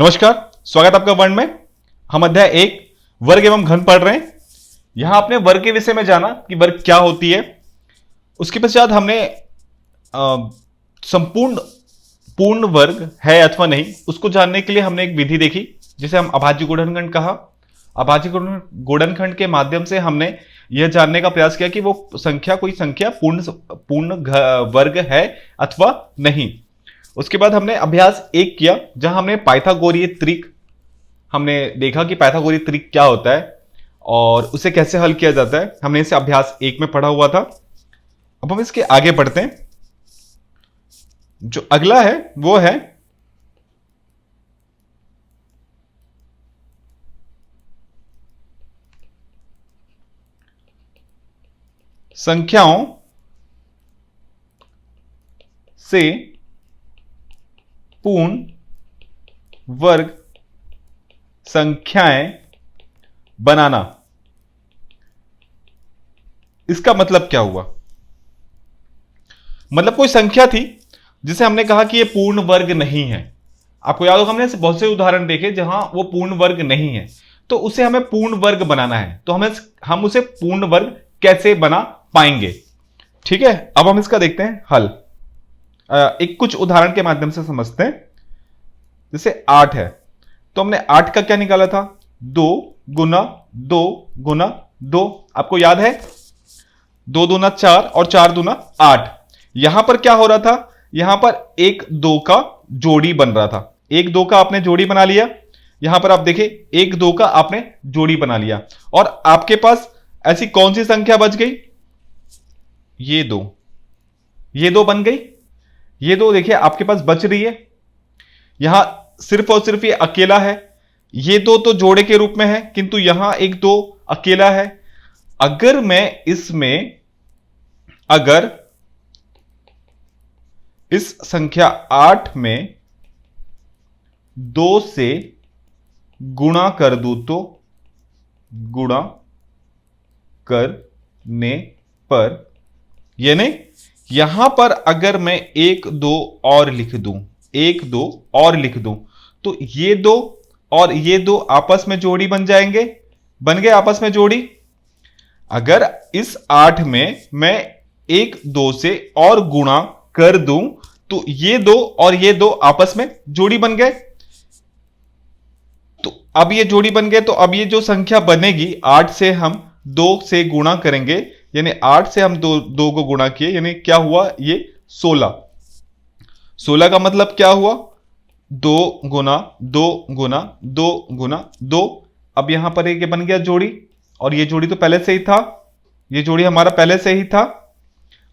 नमस्कार, स्वागत आपका वर्ग में। हम अध्याय 1 वर्ग एवं घन पढ़ रहे हैं। यहां आपने वर्ग के विषय में जाना कि वर्ग क्या होती है। उसके पश्चात हमने संपूर्ण पूर्ण वर्ग है अथवा नहीं, उसको जानने के लिए हमने एक विधि देखी जिसे हम अभाज्य गुणनखंड कहा। अभाज्य गुणनखंड के माध्यम से हमने यह जानने का प्रयास किया कि वो कोई संख्या पूर्ण वर्ग है अथवा नहीं। उसके बाद हमने अभ्यास 1 किया जहां हमने पाइथागोरीय त्रिक हमने देखा कि पाइथागोरीय त्रिक क्या होता है और उसे कैसे हल किया जाता है। हमने इसे अभ्यास 1 में पढ़ा हुआ था। अब हम इसके आगे पढ़ते हैं। जो अगला है वो है संख्याओं से पूर्ण वर्ग संख्याएं बनाना। इसका मतलब क्या हुआ? मतलब कोई संख्या थी जिसे हमने कहा कि यह पूर्ण वर्ग नहीं है। आपको याद होगा हमने बहुत से उदाहरण देखे जहां वो पूर्ण वर्ग नहीं है, तो उसे हमें पूर्ण वर्ग बनाना है। तो हम उसे पूर्ण वर्ग कैसे बना पाएंगे? ठीक है, अब हम इसका देखते हैं हल। एक कुछ उदाहरण के माध्यम से समझते हैं। जैसे 8 है तो हमने 8 का क्या निकाला था? 2 गुना 2 गुना 2। आपको याद है 2 दूना 4 और 4 दूना 8। यहां पर क्या हो रहा था? यहां पर 1 2 का जोड़ी बन रहा था। 1 2 का आपने जोड़ी बना लिया। यहां पर आप देखिए 1 2 का आपने जोड़ी बना लिया और आपके पास ऐसी कौन सी संख्या बच गई? ये दो बन गई। ये दो देखिए आपके पास बच रही है। यहां सिर्फ और सिर्फ ये अकेला है। ये दो तो जोड़े के रूप में है, किंतु यहां 1 2 अकेला है। अगर मैं इस संख्या 8 में 2 से गुणा कर दूं तो गुणा करने पर, यानी यहां पर अगर मैं 1 2 और लिख दूं, 1 2 और लिख दूं, तो ये दो और ये दो आपस में जोड़ी बन जाएंगे। बन गए आपस में जोड़ी। अगर इस 8 में मैं 1 2 से और गुणा कर दूं तो ये दो और ये दो आपस में जोड़ी बन गए। तो अब ये जोड़ी बन गए, तो अब ये जो संख्या बनेगी 8 से हम 2 से गुणा करेंगे, यानी 8 से हम 2 को गुणा किए, यानी क्या हुआ? ये 16। 16 का मतलब क्या हुआ? 2 गुना 2 गुना 2 गुना 2। अब यहां पर एक बन गया जोड़ी, और ये जोड़ी तो पहले से ही था। ये जोड़ी हमारा पहले से ही था।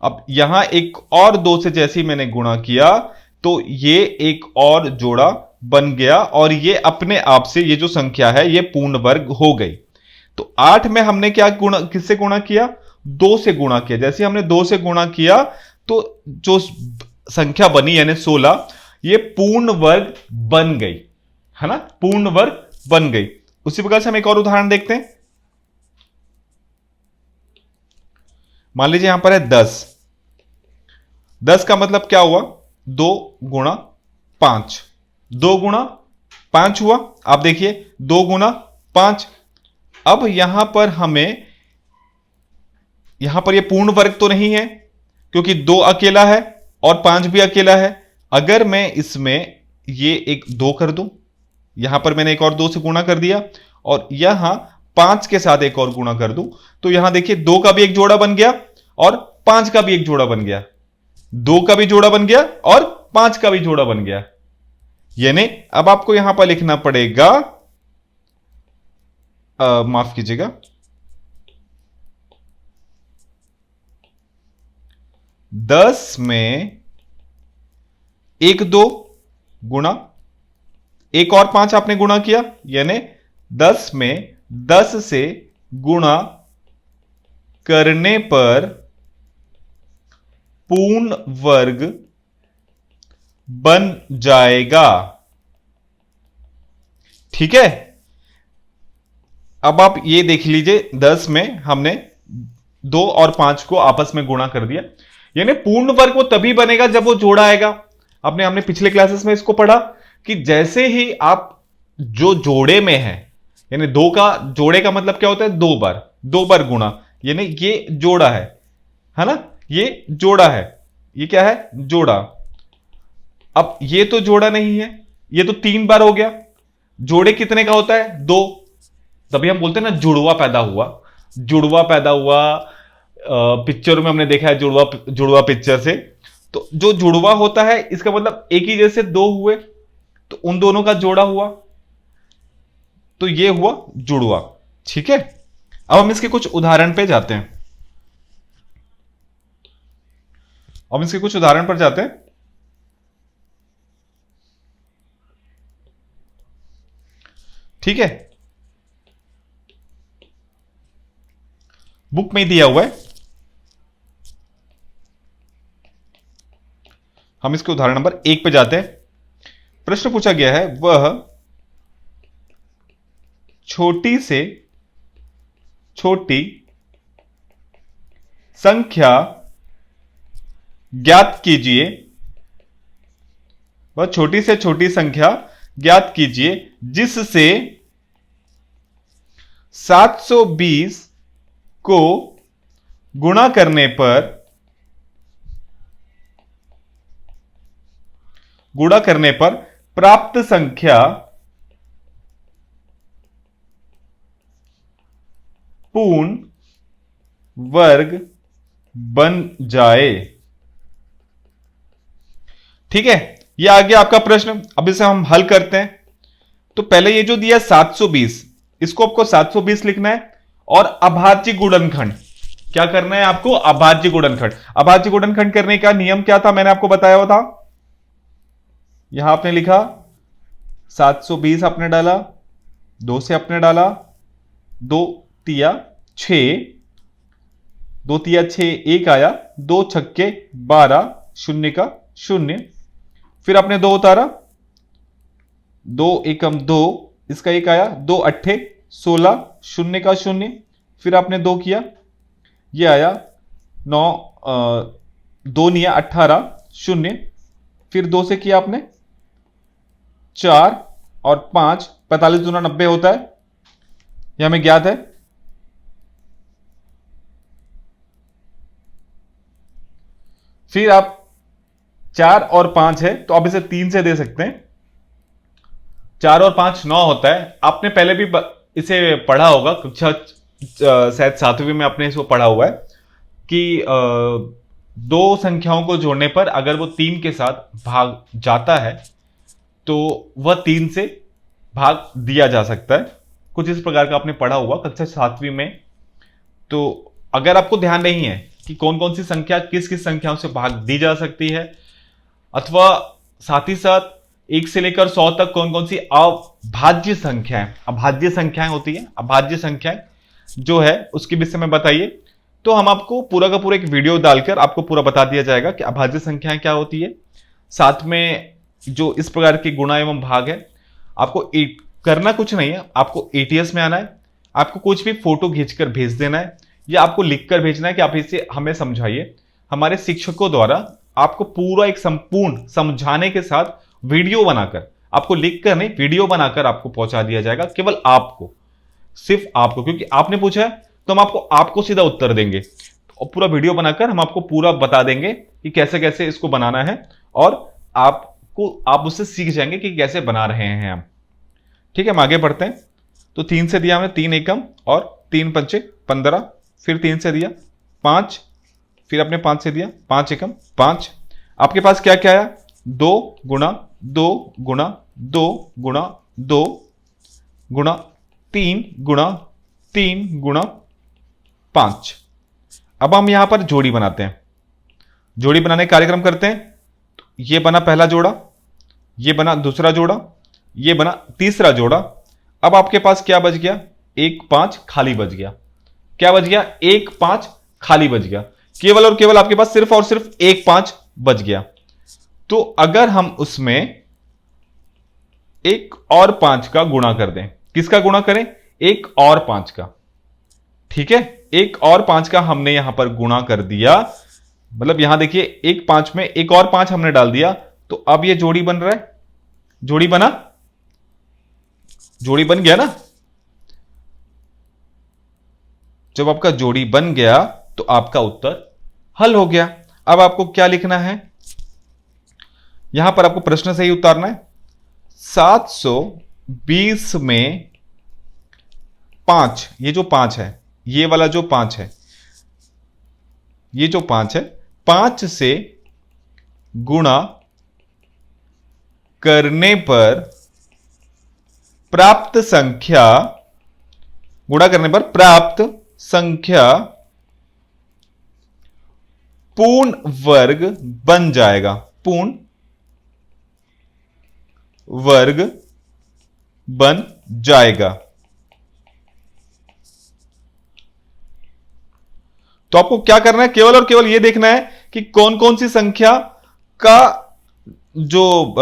अब यहां एक और 2 से जैसे ही मैंने गुणा किया तो ये एक और जोड़ा बन गया, और ये अपने आप से ये जो संख्या है ये पूर्ण वर्ग हो गई। तो 8 में हमने क्या गुणा, किससे गुणा किया? 2 से गुणा किया। जैसे हमने 2 से गुणा किया तो जो संख्या बनी यानी 16, ये पूर्ण वर्ग बन गई, है ना? पूर्ण वर्ग बन गई। उसी प्रकार से हम एक और उदाहरण देखते हैं। मान लीजिए यहां पर है 10। 10 का मतलब क्या हुआ? 2 गुणा 5। 2 गुणा 5 हुआ। आप देखिए 2 गुणा 5। अब यहां पर यह पूर्ण वर्ग तो नहीं है, क्योंकि 2 अकेला है और 5 भी अकेला है। अगर मैं इसमें ये एक 2 कर दूं, यहां पर मैंने एक और 2 से गुणा कर दिया, और यहां 5 के साथ एक और गुणा कर दूं, तो यहां देखिए 2 का भी एक जोड़ा बन गया और 5 का भी एक जोड़ा बन गया। 2 का भी जोड़ा बन गया और 5 का भी जोड़ा बन गया। यानी अब आपको यहां पर लिखना पड़ेगा, माफ कीजिएगा, 10 में 1 2 गुणा 1 और 5 आपने गुणा किया, यानी 10 में 10 से गुणा करने पर पूर्ण वर्ग बन जाएगा। ठीक है, अब आप ये देख लीजिए 10 में हमने 2 और 5 को आपस में गुणा कर दिया, यानी पूर्ण वर्ग वो तभी बनेगा जब वो जोड़ा आएगा। हमने पिछले क्लासेस में इसको पढ़ा कि जैसे ही आप जो जोड़े में है, यानी दो का जोड़े का मतलब क्या होता है, दो बार गुणा, यानी ये जोड़ा है ना, ये जोड़ा है, ये क्या है, जोड़ा। अब ये तो जोड़ा नहीं है, ये तो 3 बार हो गया। जोड़े कितने का होता है, 2, तभी हम बोलते हैं ना जुड़वा पैदा हुआ, जुड़वा पैदा हुआ। पिक्चर में हमने देखा है जुड़वा, जुड़वा पिक्चर से। तो जो जुड़वा होता है इसका मतलब एक ही जैसे 2 हुए, तो उन दोनों का जोड़ा हुआ, तो ये हुआ जुड़वा। ठीक है, अब हम इसके कुछ उदाहरण पे जाते हैं। अब इसके कुछ उदाहरण पर जाते हैं। ठीक है, बुक में दिया हुआ है, हम इसके उदाहरण नंबर 1 पे जाते हैं। प्रश्न पूछा गया है, वह छोटी से छोटी संख्या ज्ञात कीजिए, वह छोटी से छोटी संख्या ज्ञात कीजिए जिससे 720 को गुणा करने पर प्राप्त संख्या पूर्ण वर्ग बन जाए। ठीक है, ये आ गया आपका प्रश्न। अब इसे हम हल करते हैं। तो पहले ये जो दिया 720, इसको आपको 720 लिखना है, और अभाज्य गुणनखंड क्या करना है आपको, अभाज्य गुणनखंड। अभाज्य गुणनखंड करने का नियम क्या था, मैंने आपको बताया हुआ था। यहां आपने लिखा 720, आपने डाला 2 से, आपने डाला 2 तिया 6, 2 तिया 6, 1 आया, 2 छक्के 12, शून्य का शून्य, फिर आपने 2 उतारा, 2 एकम 2, इसका 1 आया, 2 अट्ठे 16, शून्य का शून्य, फिर आपने 2 किया, ये आया 9, 2 निया 18, शून्य, फिर 2 से किया आपने 4 और 5, 45 दूना 90 होता है, यह हमें ज्ञात है। फिर आप 4 और 5 है, तो आप इसे 3 से दे सकते हैं। 4 और 5 9 होता है। आपने पहले भी इसे पढ़ा होगा, कक्षा शायद 7वीं में आपने इसको पढ़ा हुआ है कि दो संख्याओं को जोड़ने पर अगर वो 3 के साथ भाग जाता है तो वह 3 से भाग दिया जा सकता है। कुछ इस प्रकार का आपने पढ़ा हुआ कक्षा 7वीं में। तो अगर आपको ध्यान नहीं है कि कौन कौन सी संख्या किस किस संख्याओं से भाग दी जा सकती है, अथवा साथ ही साथ 1 से लेकर 100 तक कौन कौन सी अभाज्य संख्याएं, अभाज्य संख्याएं होती है, अभाज्य संख्याएं जो है उसके विषय में बताइए, तो हम आपको पूरा का पूरा एक वीडियो डालकर आपको पूरा बता दिया जाएगा कि अभाज्य संख्याएं क्या होती है। साथ में जो इस प्रकार के गुणा एवं भाग है, आपको करना कुछ नहीं है, आपको एटीएस में आना है, आपको कुछ भी फोटो खींचकर भेज देना है या आपको लिखकर भेजना है कि आप इसे हमें समझाइए। हमारे शिक्षकों द्वारा आपको पूरा एक संपूर्ण समझाने के साथ वीडियो बनाकर, आपको लिखकर नहीं वीडियो बनाकर आपको पहुंचा दिया जाएगा, केवल आपको, सिर्फ आपको, क्योंकि आपने पूछा है तो हम आपको सीधा उत्तर देंगे और पूरा वीडियो बनाकर हम आपको पूरा बता देंगे कि कैसे कैसे इसको बनाना है, और आप उससे सीख जाएंगे कि कैसे बना रहे हैं हम। ठीक है, हम आगे बढ़ते हैं। तो 3 से दिया हमने 3 एकम और 3 पंचे 15, फिर 3 से दिया 5, फिर अपने 5 से दिया 5 एकम 5। आपके पास क्या क्या आया, 2 गुणा 2 गुणा 2 गुणा 2 गुणा 3 गुणा 3 गुणा 5। अब हम यहां पर जोड़ी बनाते हैं, जोड़ी बनाने का कार्यक्रम करते हैं। तो ये बना पहला जोड़ा, ये बना दूसरा जोड़ा, ये बना तीसरा जोड़ा। अब आपके पास क्या बच गया, 1 5 खाली बच गया। क्या बच गया, 1 5 खाली बच गया। केवल और केवल आपके पास सिर्फ और सिर्फ 1 5 बच गया। तो अगर हम उसमें 1 और 5 का गुणा कर दें, किसका गुणा करें, 1 और 5 का। ठीक है, 1 और 5 का हमने यहां पर गुणा कर दिया, मतलब यहां देखिए 1 5 में 1 और 5 हमने डाल दिया, तो अब ये जोड़ी बन रहा है। जोड़ी बना, जोड़ी बन गया ना। जब आपका जोड़ी बन गया तो आपका उत्तर हल हो गया। अब आपको क्या लिखना है, यहां पर आपको प्रश्न से ही उतारना है। 720 में 5, ये जो 5 है, ये वाला जो 5 है, ये जो 5 है, 5 से गुणा करने पर प्राप्त संख्या, गुणा करने पर प्राप्त संख्या पूर्ण वर्ग बन जाएगा। पूर्ण वर्ग बन जाएगा। तो आपको क्या करना है, केवल और केवल यह देखना है कि कौन कौन सी संख्या का जो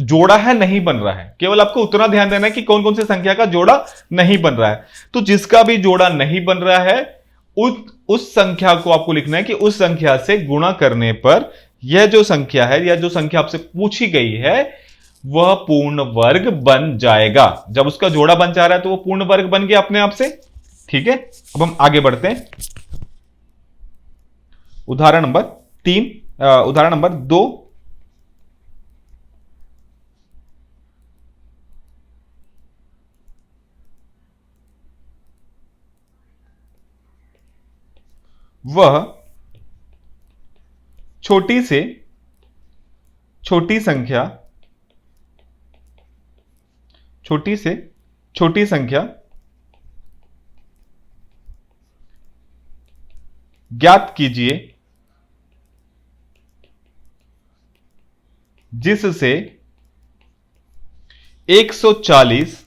जोड़ा है नहीं बन रहा है। केवल आपको उतना ध्यान देना है कि कौन कौन सी संख्या का जोड़ा नहीं बन रहा है। तो जिसका भी जोड़ा नहीं बन रहा है उस संख्या को आपको लिखना है कि उस संख्या से गुणा करने पर यह जो संख्या है या जो संख्या आपसे पूछी गई है वह पूर्ण वर्ग बन जाएगा। जब उसका जोड़ा बन जा रहा है तो वह पूर्ण वर्ग बन गया अपने आप से। ठीक है, अब हम आगे बढ़ते हैं। उदाहरण नंबर 3, उदाहरण नंबर 2। वह छोटी से छोटी संख्या, छोटी से छोटी संख्या ज्ञात कीजिए जिससे 140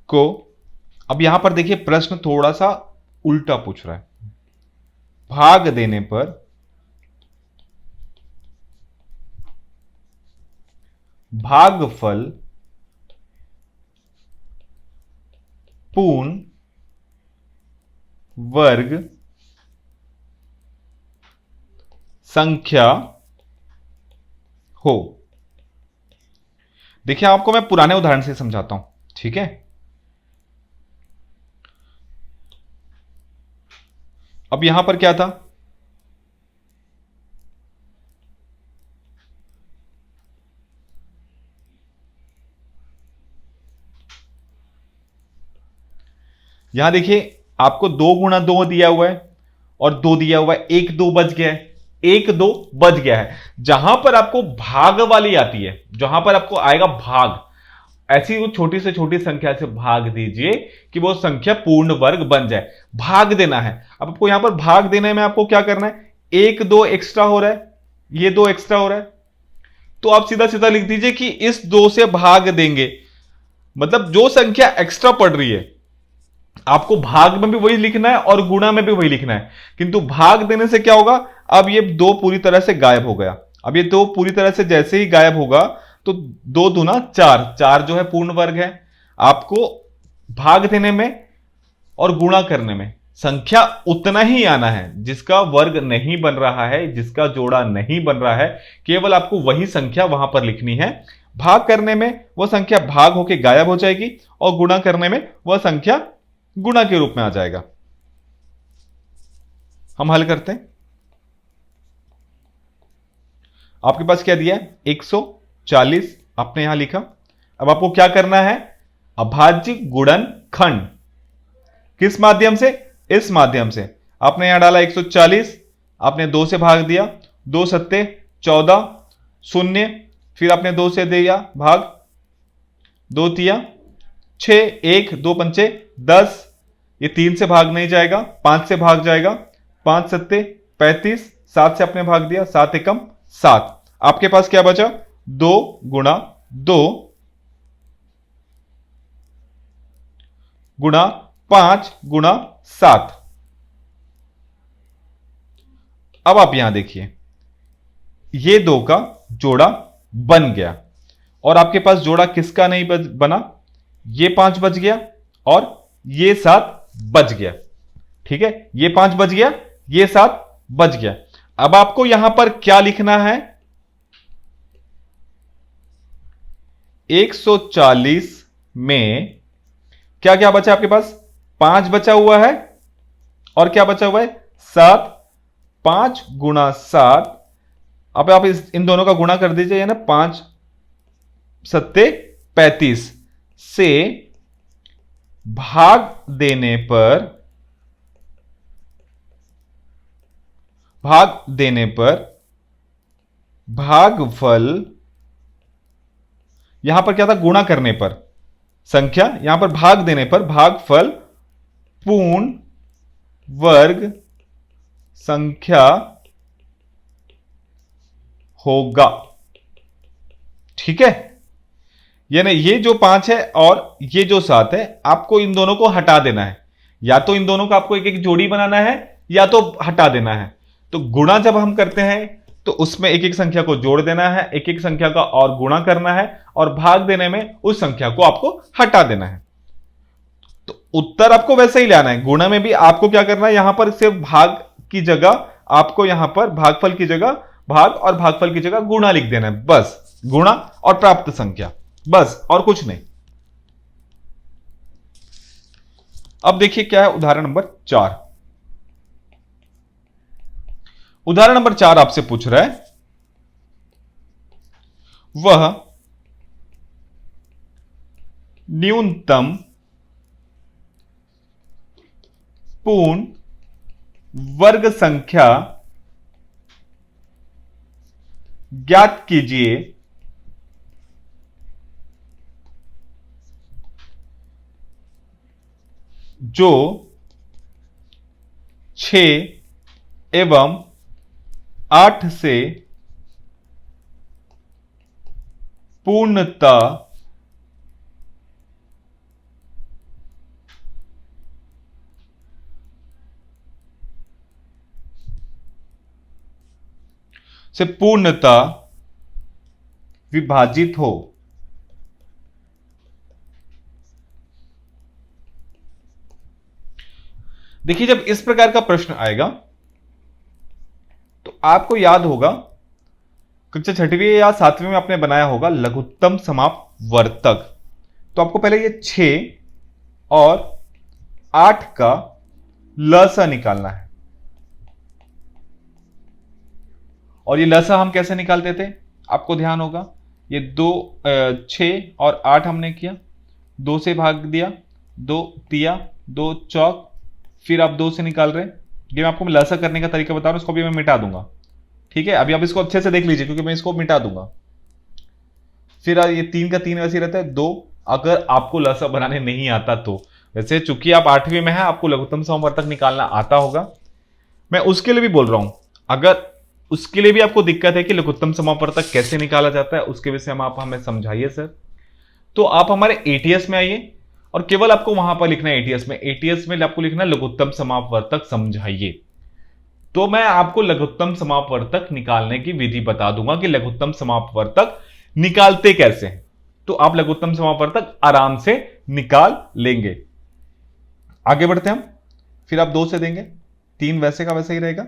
को, अब यहां पर देखिए प्रश्न थोड़ा सा उल्टा पूछ रहा है। भाग देने पर भागफल पूर्ण वर्ग संख्या हो। देखिए आपको मैं पुराने उदाहरण से समझाता हूं, ठीक है। अब यहां पर क्या था, यहां देखिए आपको 2 गुणा 2 दिया हुआ है और 2 दिया हुआ है, 1 2 बच गया है, 1 2 बच गया है। जहां पर आपको भाग वाली आती है, जहां पर आपको आएगा भाग, ऐसी वो छोटी से छोटी संख्या से भाग दीजिए कि वो संख्या पूर्ण वर्ग बन जाए। भाग देना है। अब आपको यहां पर भाग देने में आपको क्या करना है, 1 2 एक्स्ट्रा हो रहा है, ये 2 एक्स्ट्रा हो रहा है, तो आप सीधा सीधा लिख दीजिए कि इस 2 से भाग देंगे। मतलब जो संख्या एक्स्ट्रा पड़ रही है आपको भाग में भी वही लिखना है और गुणा में भी वही लिखना है। किंतु भाग देने से क्या होगा, अब ये 2 पूरी तरह से गायब हो गया। अब ये 2 पूरी तरह से जैसे ही गायब होगा तो 2 दूना 4, 4 जो है पूर्ण वर्ग है। आपको भाग देने में और गुणा करने में संख्या उतना ही आना है जिसका वर्ग नहीं बन रहा है, जिसका जोड़ा नहीं बन रहा है, केवल आपको वही संख्या वहां पर लिखनी है। भाग करने में वह संख्या भाग होकर गायब हो जाएगी और गुणा करने में वह संख्या गुणा के रूप में आ जाएगा। हम हल करते हैं। आपके पास क्या दिया है, 140 आपने यहां लिखा। अब आपको क्या करना है, अभाज्य गुणनखंड। किस माध्यम से, इस माध्यम से। आपने यहां डाला 140, आपने 2 से भाग दिया, 2 सत्ते 14, शून्य, फिर आपने 2 से दिया भाग, 2 तिया 6, 1 2 पंचे 10, ये 3 से भाग नहीं जाएगा, 5 से भाग जाएगा, 5 सत्ते 35, 7 से आपने भाग दिया, 7 एकम 7। आपके पास क्या बचा, 2 गुणा 2 गुणा 5 गुणा 7। अब आप यहां देखिए ये 2 का जोड़ा बन गया और आपके पास जोड़ा किसका नहीं बना, ये 5 बच गया और ये 7 बच गया। ठीक है, ये 5 बच गया, ये 7 बच गया। अब आपको यहां पर क्या लिखना है, 140 में क्या क्या बचा आपके पास? 5 बचा हुआ है और क्या बचा हुआ है? 7। 5 गुणा 7, अब आप इन दोनों का गुणा कर दीजिए, ना 5 सत्ते 35 से भाग देने पर भागफल, यहां पर क्या था? गुणा करने पर संख्या, यहां पर भाग देने पर भागफल पूर्ण वर्ग संख्या होगा। ठीक है, यानी ये जो 5 है और ये जो 7 है, आपको इन दोनों को हटा देना है। या तो इन दोनों का आपको एक एक जोड़ी बनाना है या तो हटा देना है। तो गुणा जब हम करते हैं तो उसमें एक एक संख्या को जोड़ देना है, एक एक संख्या का और गुणा करना है, और भाग देने में उस संख्या को आपको हटा देना है। तो उत्तर आपको वैसे ही लाना है। गुणा में भी आपको क्या करना है? यहां पर सिर्फ भाग की जगह आपको, यहां पर भागफल की जगह भाग और भागफल की जगह गुणा लिख देना है। बस गुणा और प्राप्त संख्या, बस और कुछ नहीं। अब देखिए क्या है उदाहरण नंबर 4। उदाहरण नंबर 4 आपसे पूछ रहा है, वह न्यूनतम पूर्ण वर्ग संख्या ज्ञात कीजिए जो 6 एवं 8 से पूर्णतः विभाजित हो। देखिए, जब इस प्रकार का प्रश्न आएगा तो आपको याद होगा कक्षा 6वीं या 7वीं में आपने बनाया होगा लघुत्तम समापवर्तक। तो आपको पहले ये 6 और 8 का लसा निकालना है। और ये लसा हम कैसे निकालते थे? आपको ध्यान होगा, ये 6 और 8 हमने किया, 2 से भाग दिया, 2 तिया 2 चौक, फिर आप 2 से निकाल रहे हैं। ये मैं आपको लसा करने का तरीका बता रहा हूं, इसको भी मैं मिटा दूंगा। ठीक है, अभी आप इसको अच्छे से देख लीजिए क्योंकि मैं इसको मिटा दूंगा। फिर ये 3 का 3 वैसे रहता है 2, अगर आपको लसा बनाने नहीं आता तो। वैसे चूंकि आप 8वीं में हैं, आपको लघुत्तम समापवर्तक निकालना आता होगा। मैं उसके लिए भी बोल रहा हूं, अगर उसके लिए भी आपको दिक्कत है कि लघुत्तम समापवर्तक कैसे निकाला जाता है, उसके विषय में आप हमें समझाइए सर, तो आप हमारे एटीएस में आइए और केवल आपको वहां पर लिखना है एटीएस में आपको लिखना है लघुत्तम समापवर्तक समझाइए। तो मैं आपको लघुत्तम समापवर्तक निकालने की विधि बता दूंगा कि लघुत्तम समापवर्तक निकालते कैसे हैं। तो आप लघुत्तम समापवर्तक आराम से निकाल लेंगे। आगे बढ़ते हैं हम। फिर आप 2 से देंगे, 3 वैसे का वैसे ही रहेगा,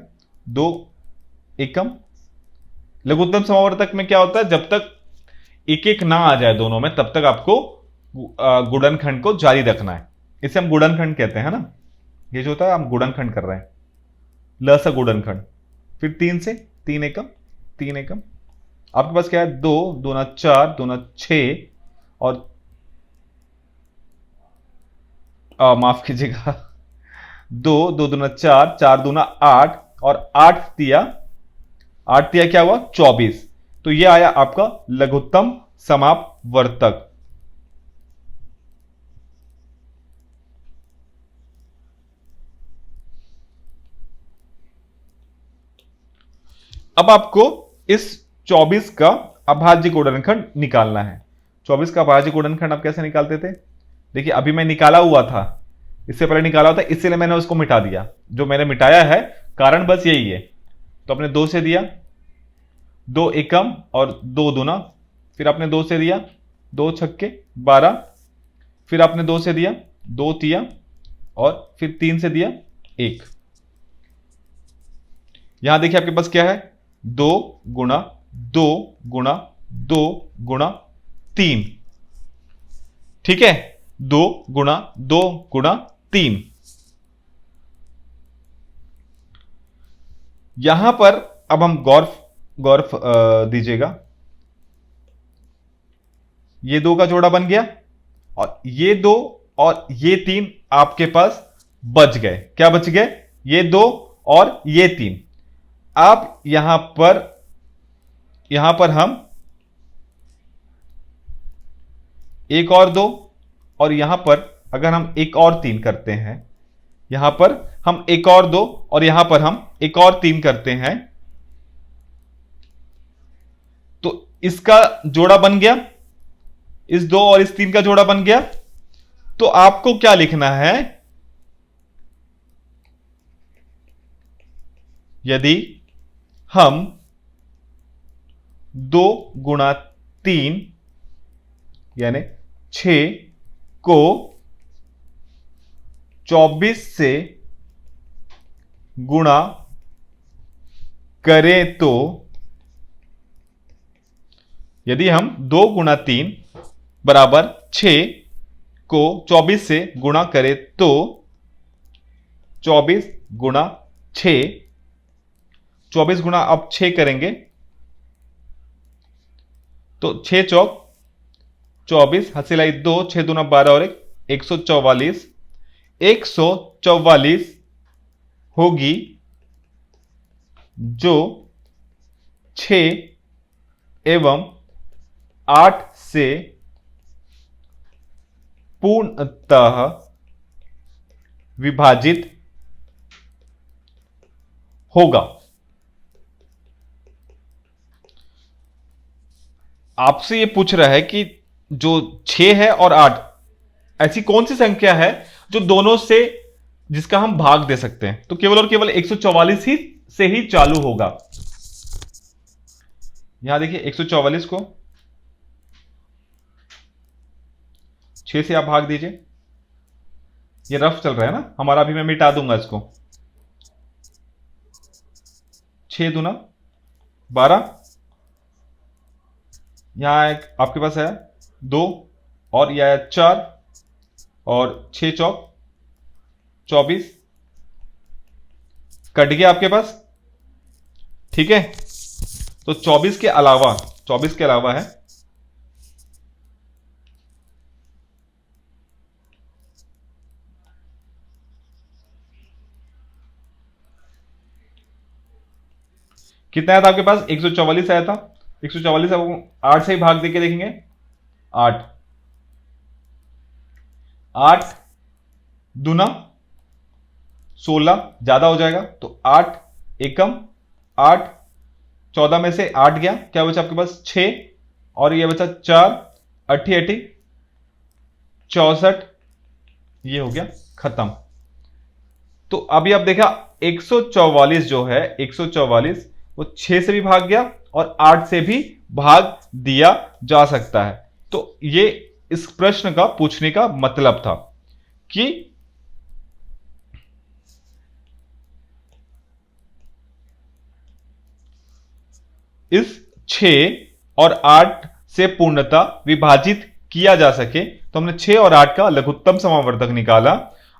2 एकम। लघुत्तम समापवर्तक में क्या होता है, जब तक एक एक ना आ जाए दोनों में, तब तक आपको गुणनखंड को जारी रखना है। इसे हम गुणनखंड कहते हैं ना, ये जो होता है हम गुणनखंड कर रहे हैं, लसा गुणनखंड। फिर 3 से 3 एकम, 3 एकम। आपके पास क्या है, 2 दूना 4 दूना 6 और माफ कीजिएगा 2 2 दूना 4 4 दूना 8 और 8 तिया क्या हुआ 24। तो यह आया आपका लघुत्तम समापवर्तक। अब आपको इस 24 का अभाज्य गुणनखंड निकालना है। 24 का अभाज्य गुणनखंड आप कैसे निकालते थे? देखिए, अभी मैं निकाला हुआ था, इससे पहले निकाला हुआ था, इसलिए मैंने उसको मिटा दिया। जो मैंने मिटाया है कारण बस यही है। तो आपने 2 से दिया, 2 एकम और 2 दूना, फिर आपने 2 से दिया, 2 छक्के 12, फिर आपने 2 से दिया, 2 तिया और फिर 3 से दिया 1। यहां देखिए आपके पास क्या है, 2 गुणा 2 गुणा 2 गुणा 3। ठीक है, 2 गुणा 2 गुणा 3। यहां पर अब हम गौर दीजिएगा, ये 2 का जोड़ा बन गया और ये 2 और ये 3 आपके पास बच गए। क्या बच गए? ये 2 और ये 3। आप यहां पर हम एक और 2 और यहां पर अगर हम एक और 3 करते हैं, यहां पर हम एक और 2 और यहां पर हम एक और 3 करते हैं, तो इसका जोड़ा बन गया, इस 2 और इस 3 का जोड़ा बन गया। तो आपको क्या लिखना है? यदि हम 2 गुणा 3 यानी 6 को 24 से गुणा करें तो, यदि हम 2 गुणा 3 बराबर 6 को 24 से गुणा करें तो 24 गुणा 6, 24 गुणा अब 6 करेंगे तो 6 चौक 24, हसीलाई 2, 6 दूना 12 और 144। 144 होगी जो 6 एवं 8 से पूर्णतः विभाजित होगा। आपसे यह पूछ रहा है कि जो 6 है और 8 ऐसी कौन सी संख्या है जो दोनों से जिसका हम भाग दे सकते हैं, तो केवल और केवल 144 ही से ही चालू होगा। यहां देखिए 144 को 6 से आप भाग दीजिए, ये रफ चल रहा है ना हमारा, अभी मैं मिटा दूंगा इसको। 6 दूना 12, यहां एक आपके पास है 2 और यह है 4 और 6 चौक 24, कट गया आपके पास। ठीक है, तो 24 के अलावा है कितना आया था आपके पास? 144 आया था। 144 अब 8 से ही भाग देके देखेंगे। 8 दूना 16 ज्यादा हो जाएगा तो 8 एकम 8, 14 में से 8 गया, क्या बचा आपके पास? 6 और ये बचा 4, 8 64, ये हो गया खत्म। तो अभी आप देखा 144 जो है 144 वो 6 से भी भाग गया और 8 से भी भाग दिया जा सकता है। तो ये इस प्रश्न का पूछने का मतलब था कि इस 6 और 8 से पूर्णता विभाजित किया जा सके, तो हमने 6 और 8 का लघुत्तम समावर्तक निकाला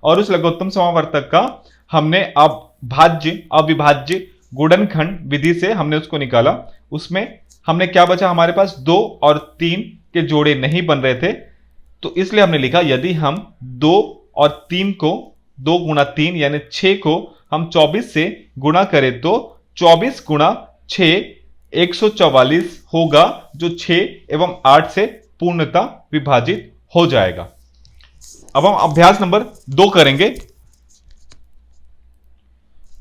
और उस लघुत्तम समावर्तक का हमने अविभाज्य गुणनखंड विधि से हमने उसको निकाला। उसमें हमने क्या बचा, हमारे पास 2 और 3 के जोड़े नहीं बन रहे थे, तो इसलिए हमने लिखा यदि हम 2 और 3 को 2 गुणा 3 यानी 6 को हम 24 से गुणा करें तो 24 गुणा 6 144 होगा, जो 6 एवं 8 से पूर्णता विभाजित हो जाएगा। अब हम अभ्यास नंबर 2 करेंगे।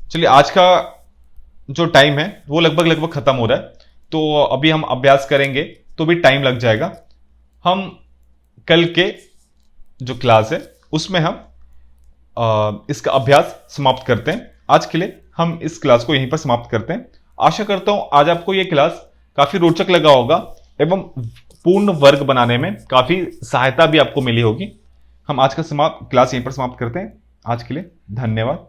चलिए, आज का जो टाइम है वो लगभग खत्म हो रहा है, तो अभी हम अभ्यास करेंगे तो भी टाइम लग जाएगा। हम कल के जो क्लास है उसमें हम इसका अभ्यास समाप्त करते हैं। आज के लिए हम इस क्लास को यहीं पर समाप्त करते हैं। आशा करता हूं आज आपको यह क्लास काफी रोचक लगा होगा एवं पूर्ण वर्ग बनाने में काफी सहायता भी आपको मिली होगी। हम आज का क्लास यहीं पर समाप्त करते हैं। आज के लिए धन्यवाद।